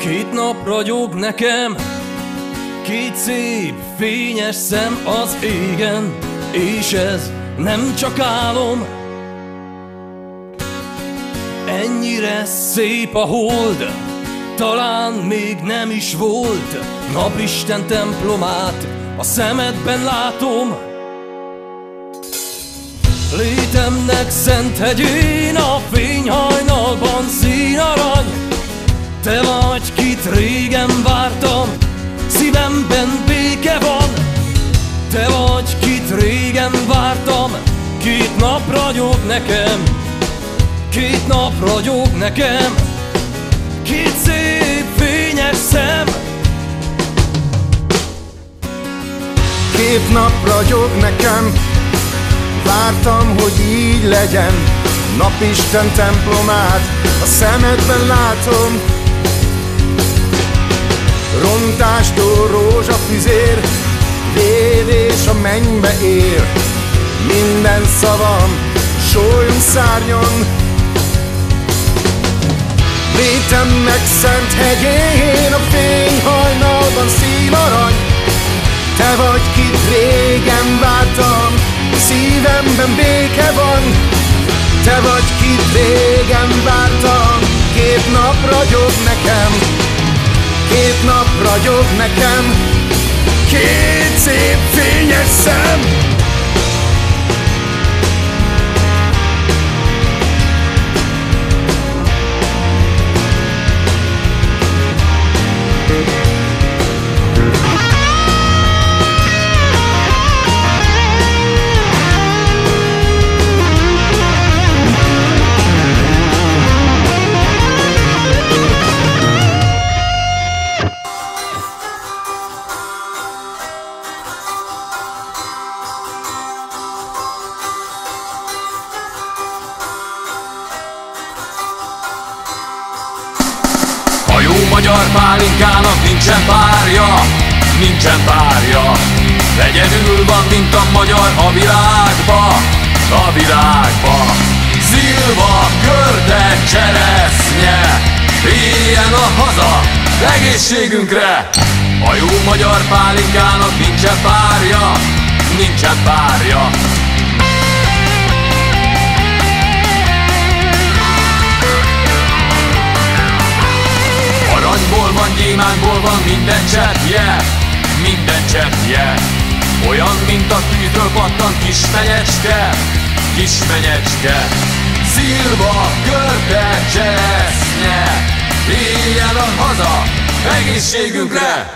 Két nap ragyog nekem, két szép, fényes szem az égen, és ez nem csak álom. Ennyire szép a hold, talán még nem is volt. Napisten templomát a szemedben látom. Létemnek szent hegyén a fényhajnalban színarany. Te vagy, kit régen vártam, szívemben béke van. Te vagy, kit régen vártam, két nap ragyog nekem, két nap ragyog nekem, két szép fényes szem. Két nap ragyog nekem, vártam, hogy így legyen. Napisten templomát a szemedben látom. Rontástól rózsafüzér, védés a mennybe ér. Minden szavam sólyom szárnyon. Létemnek szent hegyén a fényhajnalban színarany. Te vagy, kit régen vártam, szívemben béke van. Te vagy, kit régen vártam, két nap ragyog nekem, két nap ragyog nekem, két szép fényes szem. A jó magyar pálinkának nincsen párja, nincsen párja. Egyedül van, mint a magyar a világba, a világba. Szilva, görde, cseresznye, éljen a haza egészségünkre. A jó magyar pálinkának nincsen párja, nincsen párja. Aranyból van, gyémántból van minden cseppje, minden cseppje. Olyan, mint a tűzről pattan kismenyecske, kismenyecske. Szilva, görde, cseresznye, éljen a haza egészségünkre.